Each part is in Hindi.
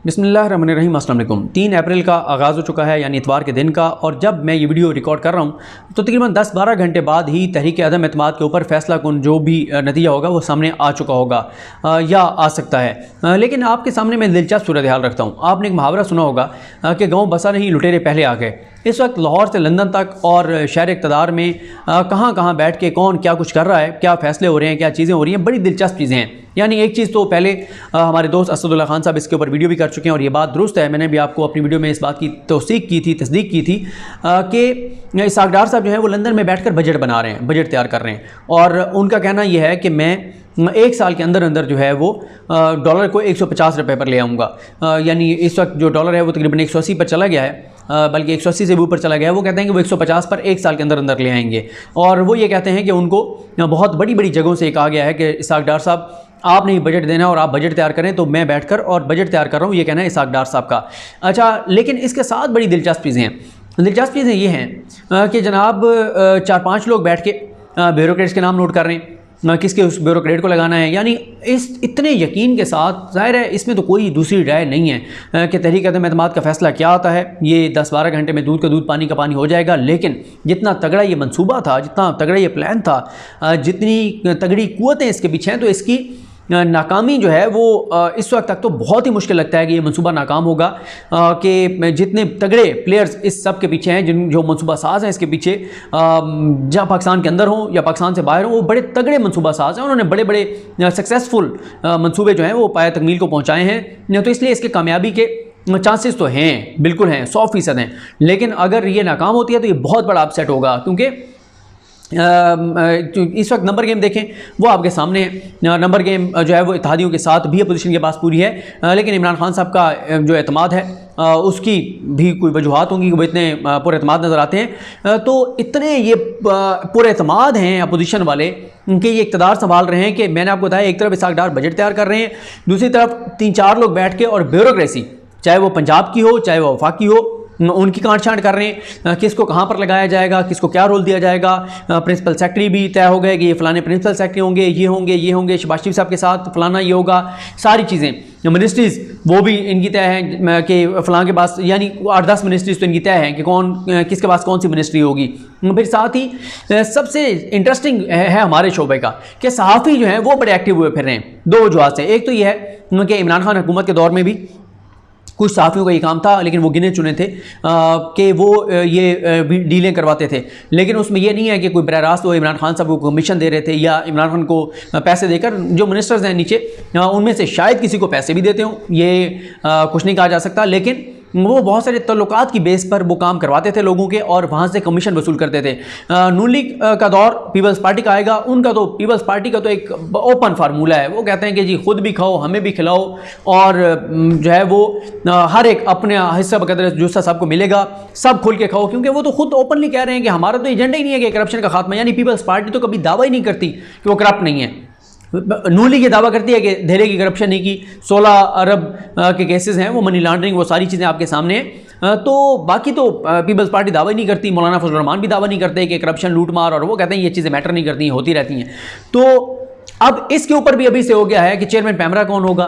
बिस्मिल्लाहिर्रहमानिर्रहीम। अस्सलाम वालेकुम। 3 अप्रैल का आगाज़ हो चुका है, यानी इतवार के दिन का, और जब मैं ये वीडियो रिकॉर्ड कर रहा हूँ तो तकरीबन 10-12 घंटे बाद ही तहरीक अदम एतमाद के ऊपर फैसला कुन जो भी नतीजा होगा वो सामने आ चुका होगा या आ सकता है। लेकिन आपके सामने मैं दिलचस्प सूरत हाल रखता हूँ। आपने एक मुहावरा सुना होगा कि गाँव बसा नहीं, लुटेरे पहले आ गए। इस वक्त लाहौर से लंदन तक और शहर इक़्तिदार में कहाँ कहाँ बैठ के कौन क्या कुछ कर रहा है, क्या फ़ैसले हो रहे हैं, क्या चीज़ें हो रही हैं, बड़ी दिलचस्प चीज़ें हैं। यानी एक चीज़ तो पहले हमारे दोस्त असदुल्ला खान साहब इसके ऊपर वीडियो भी कर चुके हैं और ये बात दुरुस्त है। मैंने भी आपको अपनी वीडियो में इस बात की तस्दीक की थी कि इसहाक़ डार साहब जो है वो लंदन में बैठकर बजट बना रहे हैं, बजट तैयार कर रहे हैं, और उनका कहना यह है कि मैं 1 साल के अंदर अंदर जो है वो डॉलर को 150 रुपये पर ले आऊँगा। यानी इस वक्त जो डॉलर है वो तकरीबन 180 पर चला गया है, बल्कि 180 से भी ऊपर चला गया है। वो कहते हैं कि वो 150 पर 1 साल के अंदर अंदर ले आएंगे। और वो ये कहते हैं कि उनको बहुत बड़ी बड़ी जगहों से कहा गया है कि इसहाक़ डार साहब आपने ही बजट देना है और आप बजट तैयार करें, तो मैं बैठकर और बजट तैयार कर रहा हूँ, ये कहना है इसहाक़ डार साहब का। अच्छा, लेकिन इसके साथ बड़ी दिलचस्प चीज़ें हैं। दिलचस्प चीज़ें ये हैं कि जनाब 4-5 लोग बैठ के ब्यूरोक्रेट्स के नाम नोट कर रहे हैं, किसके उस ब्यूरोक्रेट को लगाना है। यानी इस इतने यकीन के साथ, ज़ाहिर है इसमें तो कोई दूसरी राय नहीं है कि तहरीक अदम एतमाद का फ़ैसला क्या आता है। ये 10-12 घंटे में दूध का दूध पानी का पानी हो जाएगा। लेकिन जितना तगड़ा ये मंसूबा था, जितना तगड़ा ये प्लान था, जितनी तगड़ी कुव्वतें इसके पीछे हैं, तो इसकी नाकामी जो है वो इस वक्त तक तो बहुत ही मुश्किल लगता है कि ये मंसूबा नाकाम होगा। कि जितने तगड़े प्लेयर्स इस सब के पीछे हैं, जो मंसूबा साज हैं इसके पीछे, जहाँ पाकिस्तान के अंदर हों या पाकिस्तान से बाहर हों, वो बड़े तगड़े मंसूबा साज हैं। उन्होंने बड़े बड़े सक्सेसफुल मंसूबे जो हैं वो पाया तकमील को पहुँचाए हैं। तो इसलिए इसके कामयाबी के चांसेस तो हैं, बिल्कुल हैं, 100% हैं। लेकिन अगर ये नाकाम होती है तो ये बहुत बड़ा अपसेट होगा, क्योंकि इस वक्त नंबर गेम देखें वो आपके सामने है। नंबर गेम जो है वो इत्तेहादियों के साथ भी अपोजिशन के पास पूरी है, लेकिन इमरान खान साहब का जो एतमाद है उसकी भी कोई वजूहात होंगी कि वो इतने पुरएतमाद नज़र आते हैं। तो इतने ये पुरएतमाद हैं अपोजिशन वाले कि ये इक़्तिदार संभाल रहे हैं कि मैंने आपको बताया, एक तरफ इसहाक़ डार बजट तैयार कर रहे हैं, दूसरी तरफ 3-4 लोग बैठ के और ब्यूरोक्रेसी, चाहे वो पंजाब की हो चाहे वो वफाकी हो, उनकी कांट छांट कर रहे हैं। किसको कहाँ पर लगाया जाएगा, किसको क्या रोल दिया जाएगा। प्रिंसिपल सेक्रेटरी भी तय हो गए कि ये फ़लाने प्रिंसिपल सेक्रेटरी होंगे, ये होंगे शहबाज शरीफ साहब के साथ फ़लाना ये होगा। सारी चीज़ें मिनिस्ट्रीज़ वो भी इनकी तय हैं कि फ़लाँ के पास, यानी 8-10 मिनिस्ट्रीज़ तो इनकी तय हैं कि कौन किसके पास कौन सी मिनिस्ट्री होगी। फिर साथ ही सबसे इंटरेस्टिंग है हमारे शोबे का कि सहाफ़ी जो हैं वो बड़े एक्टिव हुए फिर रहे हैं। 2 वजूहात से। एक तो ये है कि इमरान खान हुकूमत के दौर में भी कुछ सहाफ़ियों का ये काम था, लेकिन वो गिने चुने थे कि वो ये डीलें करवाते थे। लेकिन उसमें ये नहीं है कि कोई बराह रास्त वो इमरान खान साहब को कमीशन दे रहे थे या इमरान खान को पैसे देकर। जो मिनिस्टर्स हैं नीचे, उनमें से शायद किसी को पैसे भी देते हों, ये कुछ नहीं कहा जा सकता, लेकिन वो बहुत सारे तल्लुकात की बेस पर वो काम करवाते थे लोगों के और वहाँ से कमीशन वसूल करते थे। नून लीग का दौर पीपल्स पार्टी का आएगा, उनका तो पीपल्स पार्टी का तो एक ओपन फार्मूला है। वो कहते हैं कि जी खुद भी खाओ, हमें भी खिलाओ, और जो है वो हर एक अपने हिस्सा बकदर जो सबको मिलेगा, सब खुल के खाओ, क्योंकि वो तो खुद ओपनली कह रहे हैं कि हमारा तो एजेंडा ही नहीं है कि करप्शन का खात्मा। यानी पीपल्स पार्टी तो कभी दावा ही नहीं करती कि वो करप्ट नहीं है। नून लीग ये दावा करती है कि धेरे की करप्शन नहीं की, 16 अरब के केसेस हैं, वो मनी लॉन्ड्रिंग, वो सारी चीज़ें आपके सामने हैं। तो बाकी तो पीपल्स पार्टी दावा ही नहीं करती। मौलाना फजल रहमान भी दावा नहीं करते कि करप्शन, लूट मार, और वो कहते हैं ये चीज़ें मैटर नहीं करती, होती रहती हैं। तो अब इसके ऊपर भी अभी से हो गया है कि चेयरमैन पैमरा कौन होगा,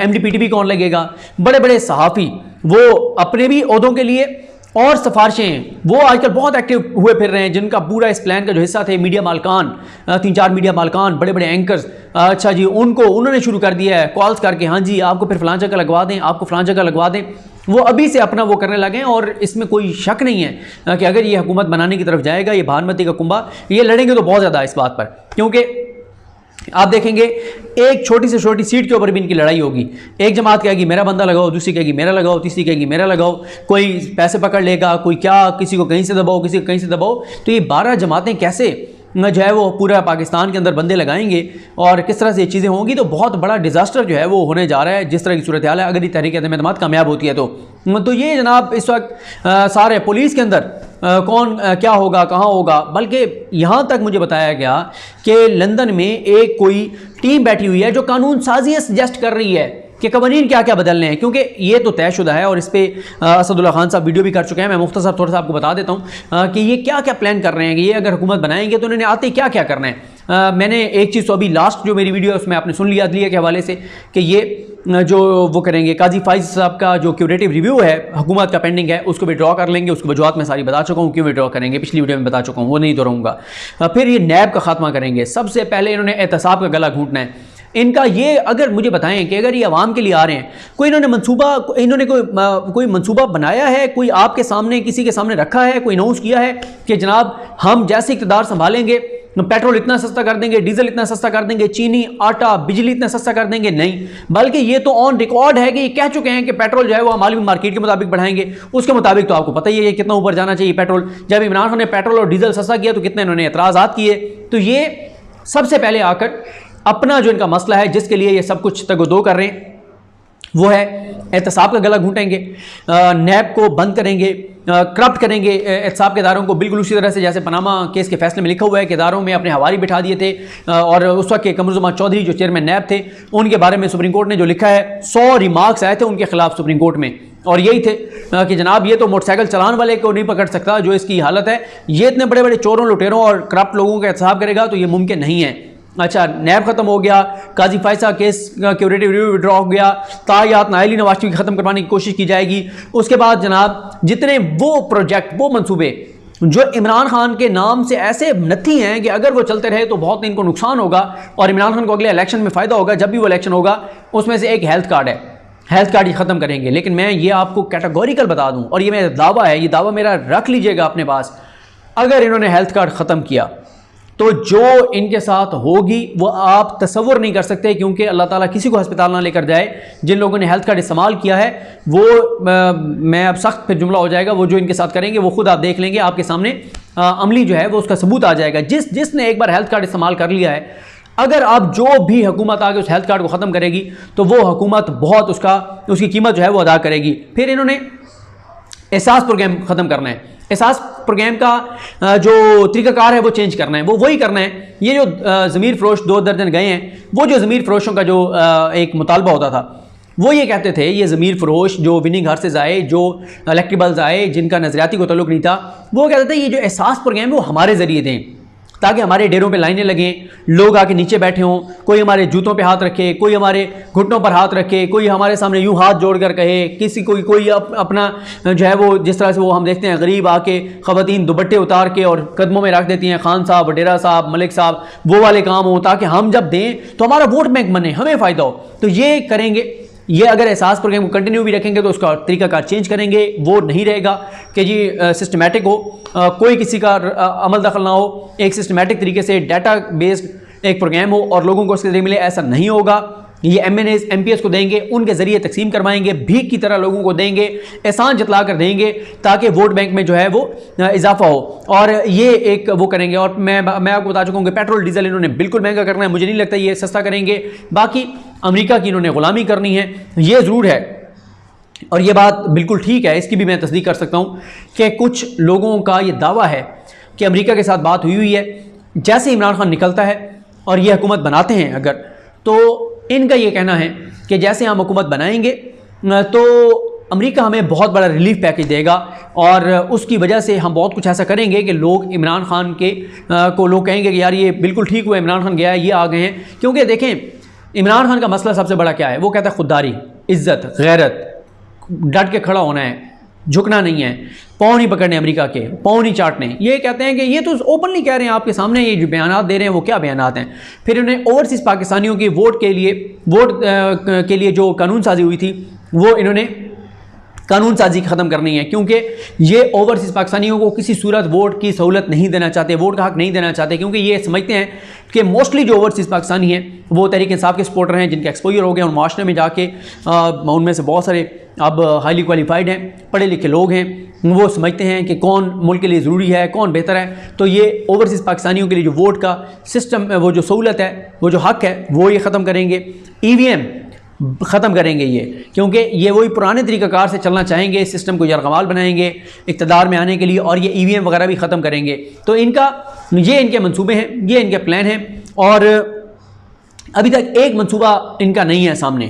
MD-PTB कौन लगेगा। बड़े बड़े सहाफ़ी वो अपने भी ओहदों के लिए और सिफारिशें वो आजकल बहुत एक्टिव हुए फिर रहे हैं, जिनका पूरा इस प्लान का जो हिस्सा थे मीडिया मालकान, 3-4 मीडिया मालकान, बड़े बड़े एंकर्स, अच्छा जी, उन्होंने शुरू कर दिया है कॉल्स करके, हाँ जी आपको फिर फ़लाँ जगह लगवा दें, आपको फ़लाँ जगह लगवा दें। वो अभी से अपना वो करने लगे हैं, और इसमें कोई शक नहीं है कि अगर ये हुकूमत बनाने की तरफ जाएगा, ये भानुमती का कुंबा, ये लड़ेंगे तो बहुत ज़्यादा इस बात पर। क्योंकि आप देखेंगे एक छोटी से छोटी सीट के ऊपर भी इनकी लड़ाई होगी। एक जमात कहेगी मेरा बंदा लगाओ, दूसरी कहेगी मेरा लगाओ, तीसरी कहेगी मेरा लगाओ, कोई पैसे पकड़ लेगा, कोई क्या, किसी को कहीं से दबाओ, किसी को कहीं से दबाओ। तो ये 12 जमातें कैसे जो है वो पूरा पाकिस्तान के अंदर बंदे लगाएंगे और किस तरह से ये चीज़ें होंगी, तो बहुत बड़ा डिज़ास्टर जो है वो होने जा रहा है जिस तरह की सूरत हाल है, अगर ये तहरीक अदम एतमाद कामयाब होती है तो ये जनाब इस वक्त सारे पुलिस के अंदर कौन क्या होगा, कहाँ होगा। बल्कि यहाँ तक मुझे बताया गया कि लंदन में एक कोई टीम बैठी हुई है जो कानून साजी सजेस्ट कर रही है कि कवानीन क्या क्या बदलने हैं, क्योंकि ये तो तयशुदा है और इस पर असदुल्ला खान साहब वीडियो भी कर चुके हैं। मैं मुख्तसर थोड़ा सा आपको बता देता हूँ कि ये क्या क्या प्लान कर रहे हैं कि ये अगर हुकूमत बनाएंगे तो उन्होंने आते क्या क्या करना है। मैंने एक चीज़ तो अभी लास्ट जो मेरी वीडियो है उसमें आपने सुन लिया अदलिया के हवाले से कि ये जो वो करेंगे काजी फाइज साहब का जो क्यूरेटिव रिव्यू है हुकूमत का पेंडिंग है उसको विड्रॉ कर लेंगे। उसकी वजूहत मैं सारी बता चुका हूँ क्यों विड्रॉ करेंगे, पिछली वीडियो में बता चुका हूँ, वो नहीं दोहराऊंगा। फिर ये नैब का खात्मा करेंगे। सबसे पहले इन्होंने एहतसाब का गला घूंटना है। इनका ये अगर मुझे बताएं कि अगर ये आवाम के लिए आ रहे हैं, कोई इन्होंने कोई मंसूबा बनाया है, कोई आपके सामने किसी के सामने रखा है, कोई अनाउंस किया है कि जनाब हम जैसे इक़्तिदार संभालेंगे पेट्रोल इतना सस्ता कर देंगे, डीजल इतना सस्ता कर देंगे, चीनी, आटा, बिजली इतना सस्ता कर देंगे? नहीं, बल्कि ये तो ऑन रिकॉर्ड है कि ये कह चुके हैं कि पेट्रोल जो है वो हम आलमी मार्केट के मुताबिक बढ़ाएंगे। उसके मुताबिक तो आपको पता ही है कितना ऊपर जाना चाहिए पेट्रोल। जब इमरान खान ने पेट्रोल और डीजल सस्ता किया तो कितने इन्होंने एतराज़ात किए। तो ये सबसे पहले आकर अपना जो इनका मसला है जिसके लिए ये सब कुछ तगदो कर रहे हैं वो है एहतसाब का गला घूंटेंगे, नैब को बंद करेंगे, करप्ट करेंगे एहतसाब के इदारों को, बिल्कुल उसी तरह से जैसे पनामा केस के फैसले में लिखा हुआ है कि इदारों में अपने हवारी बिठा दिए थे। और उस वक्त के कमरुज़्ज़मान चौधरी जो चेयरमैन नैब थे उनके बारे में सुप्रीम कोर्ट ने जो लिखा है 100 रिमार्क्स आए थे उनके खिलाफ सुप्रीम कोर्ट में, और यही थे कि जनाब ये तो मोटरसाइकिल चलाने वाले को नहीं पकड़ सकता जो इसकी हालत है, ये इतने बड़े बड़े चोरों लुटेरों और करप्ट लोगों का एहतसाब करेगा तो ये मुमकिन नहीं है। अच्छा, नैब खत्म हो गया, काजी फायसा केस का क्यूरेटिव रिव्यू विड्रॉ हो गया, तायात नायली नवाज की ख़त्म करवाने की कोशिश की जाएगी। उसके बाद जनाब जितने वो प्रोजेक्ट, वो मंसूबे जो इमरान खान के नाम से ऐसे नथी हैं कि अगर वो चलते रहे तो बहुत इनको नुकसान होगा और इमरान खान को अगले इलेक्शन में फ़ायदा होगा, जब भी वो इलेक्शन होगा, उसमें से एक हेल्थ कार्ड है, हेल्थ कार्ड ही ख़त्म करेंगे। लेकिन मैं ये आपको कैटेगोरिकल बता दूँ, और ये मेरा दावा है, ये दावा मेरा रख लीजिएगा अपने पास, अगर इन्होंने हेल्थ कार्ड ख़त्म किया तो जो इनके साथ होगी वो आप तसव्वुर नहीं कर सकते, क्योंकि अल्लाह ताला किसी को अस्पताल ना लेकर जाए। जिन लोगों ने हेल्थ कार्ड इस्तेमाल किया है वो मैं अब सख्त फिर जुमला हो जाएगा, वो जो इनके साथ करेंगे वो खुद आप देख लेंगे, आपके सामने अमली जो है वो उसका सबूत आ जाएगा। जिसने एक बार हेल्थ कार्ड इस्तेमाल कर लिया है, अगर आप जो भी हुकूमत आगे उस हेल्थ कार्ड को ख़त्म करेगी तो वो हुकूमत बहुत उसकी कीमत जो है वो अदा करेगी। फिर इन्होंने एहसास प्रोग्राम ख़त्म करना है। एहसास प्रोग्राम का जो तरीक़ाकार है वो चेंज करना है, वो वही करना है। ये जो ज़मीर फ़रोश 2 दर्जन गए हैं, वो जो ज़मीर फ़रोशों का जो एक मुतालबा होता था, वो ये कहते थे ये ज़मीर फ़रोश जो विनिंग हार्सेस आए, जो इलेक्ट्रिबल्स आए, जिनका नज़रियाती को तल्लुक़ नहीं था, वो कहते थे ये जो एहसास प्रोग्राम है वो हमारे ज़रिए दें, ताकि हमारे डेरों पे लाइनें लगें, लोग आके नीचे बैठे हों, कोई हमारे जूतों पे हाथ रखे, कोई हमारे घुटनों पर हाथ रखे, कोई हमारे सामने यूं हाथ जोड़कर कहे, कोई अपना जो है वो जिस तरह से वो हम देखते हैं गरीब आके ख़वातीन दुपट्टे उतार के और कदमों में रख देती हैं, खान साहब, वडेरा साहब, मलिक साहब, वो वाले काम हों, ताकि हम जब दें तो हमारा वोट बैंक बने, हमें फ़ायदा हो। तो ये करेंगे। ये अगर एहसास प्रोग्राम को कंटिन्यू भी रखेंगे तो उसका तरीकाकार चेंज करेंगे। वो नहीं रहेगा कि जी सिस्टमेटिक हो, कोई किसी का अमल दखल ना हो, एक सिस्टमेटिक तरीके से डाटा बेस्ड एक प्रोग्राम हो और लोगों को उसके जरिए मिले। ऐसा नहीं होगा। ये MNAs MPs को देंगे, उनके ज़रिए तकसीम करवाएंगे, भीख की तरह लोगों को देंगे, एहसान जतला कर देंगे ताकि वोट बैंक में जो है वो इजाफा हो। और ये एक वो करेंगे। और मैं आपको बता चुका हूँ कि पेट्रोल डीजल इन्होंने बिल्कुल महंगा करना है, मुझे नहीं लगता ये सस्ता करेंगे। बाकी अमेरिका की इन्होंने ग़ुलामी करनी है, ये ज़रूर है, और ये बात बिल्कुल ठीक है, इसकी भी मैं तस्दीक कर सकता हूँ कि कुछ लोगों का ये दावा है कि अमेरिका के साथ बात हुई है। जैसे इमरान खान निकलता है और ये हुकूमत बनाते हैं अगर, तो इनका ये कहना है कि जैसे हम हुकूमत बनाएंगे तो अमेरिका हमें बहुत बड़ा रिलीफ पैकेज देगा और उसकी वजह से हम बहुत कुछ ऐसा करेंगे कि लोग इमरान खान को लोग कहेंगे कि यार ये बिल्कुल ठीक हुआ, इमरान खान गया है, ये आ गए हैं। क्योंकि देखें इमरान खान का मसला सबसे बड़ा क्या है, वो कहता है खुददारी, इज़्ज़त, गैरत, डट के खड़ा होना है, झुकना नहीं है, पाँव नहीं पकड़ने अमेरिका के, पाँव नहीं चाटने। ये कहते हैं कि ये तो ओपनली कह रहे हैं आपके सामने, ये जो बयानात दे रहे हैं वो क्या बयानात हैं। फिर उन्हें ओवरसीज़ पाकिस्तानियों की वोट के लिए जो कानून साजी हुई थी वो इन्होंने कानून साजी ख़त्म करनी है, क्योंकि ये ओवरसीज़ पाकिस्तानियों को किसी सूरत वोट की सहूलत नहीं देना चाहते, वोट का हक़ नहीं देना चाहते, क्योंकि ये समझते हैं कि मोस्टली जो ओवरसीज़ पाकिस्तानी हैं वो तहरीक इंसाफ के सपोर्टर हैं, जिनके एक्सपोजर हो गए और माशरे में जाके उनमें से बहुत सारे अब हाईली क्वालिफाइड हैं, पढ़े लिखे लोग हैं, वो समझते हैं कि कौन मुल्क के लिए ज़रूरी है, कौन बेहतर है। तो ये ओवरसीज़ पाकिस्तानियों के लिए जो वोट का सिस्टम, वो जो सहूलत है, वो जो हक़ है, वो ये ख़त्म करेंगे। EVM ख़त्म करेंगे ये, क्योंकि ये वही पुराने तरीक़ाकार से चलना चाहेंगे, सिस्टम को यरगमाल बनाएंगे इक़्तिदार में आने के लिए, और ये EVM वगैरह भी ख़त्म करेंगे। तो ये इनके मंसूबे हैं, ये इनके प्लान हैं, और अभी तक एक मंसूबा इनका नहीं है सामने।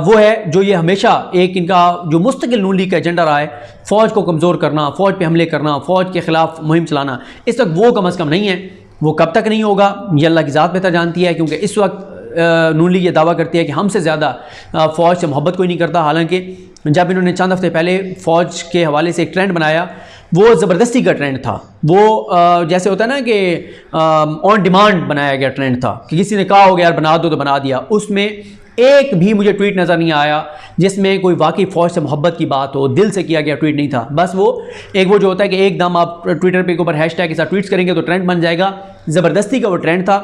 वो है जो ये हमेशा एक इनका जो मुस्तकिल नून लीग का एजेंडा रहा है, फ़ौज को कमज़ोर करना, फ़ौज पे हमले करना, फ़ौज के ख़िलाफ़ मुहिम चलाना। इस वक्त वो कम अज़ कम नहीं है। वो कब तक नहीं होगा ये अल्लाह की ज़ात बेहतर जानती है, क्योंकि इस वक्त नून लीग ये दावा करती है कि हमसे ज़्यादा फ़ौज से मोहब्बत कोई नहीं करता। हालांकि जब इन्होंने चंद हफ्ते पहले फ़ौज के हवाले से एक ट्रेंड बनाया, वो ज़बरदस्ती का ट्रेंड था। वो जैसे होता है ना कि ऑन डिमांड बनाया गया ट्रेंड था कि किसी ने कहा हो गया यार बना दो तो बना दिया। उसमें एक भी मुझे ट्वीट नज़र नहीं आया जिसमें कोई वाकई फ़ौज से मोहब्बत की बात हो, दिल से किया गया ट्वीट नहीं था। बस वो जो होता है कि एकदम आप ट्विटर पे के ऊपर हैशटैग के साथ ट्वीट्स करेंगे तो ट्रेंड बन जाएगा। ज़बरदस्ती का वो ट्रेंड था,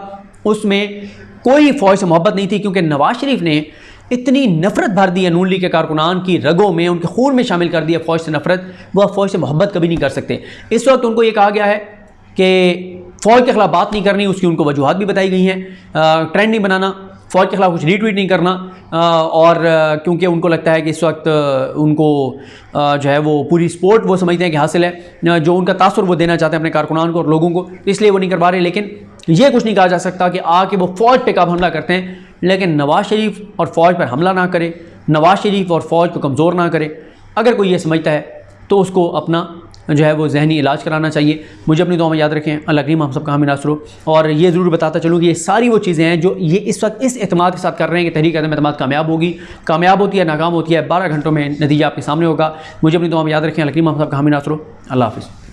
उसमें कोई फ़ौज से मोहब्बत नहीं थी, क्योंकि नवाज शरीफ ने इतनी नफरत भर दी है नून लीग के कारकुनान की रगों में, उनके खून में शामिल कर दिया फ़ौज से नफरत। वह फ़ौज से मोहब्बत कभी नहीं कर सकते। इस वक्त उनको ये कहा गया है कि फ़ौज के खिलाफ बात नहीं करनी, उसकी उनको वजूहत भी बताई गई हैं। ट्रेंड नहीं बनाना, फ़ौज के खिलाफ कुछ रीट्वीट नहीं करना, और क्योंकि उनको लगता है कि इस वक्त उनको जो है वो पूरी सपोर्ट वो समझते हैं कि हासिल है, जो उनका तासुर वो देना चाहते हैं अपने कारकुनान को और लोगों को, इसलिए वो नहीं कर पा रहे। लेकिन ये कुछ नहीं कहा जा सकता कि आके वो फ़ौज पे कब हमला करते हैं, लेकिन नवाज शरीफ और फ़ौज पर हमला ना करे, नवाज शरीफ और फ़ौज को कमज़ोर ना करे। अगर कोई ये समझता है तो उसको अपना जो है वो ज़हनी इलाज कराना चाहिए। मुझे अपनी दुआ में याद रखें। अल्लाह करीम हम सबका हामी नासर हो। और ये ज़रूर बताता चलूँ कि ये सारी वो चीज़ें हैं जो ये इस वक्त इस एतमाद के साथ कर रहे हैं कि तहरीक एतमाद कामयाब होगी, कामयाब होती है, नाकाम होती है, 12 घंटों में नतीजा आपके सामने होगा। मुझे अपनी दुआ में याद रखें। अल्लाह करीम हम सबका हामी नासर हो। अल्लाह हाफ़िज़।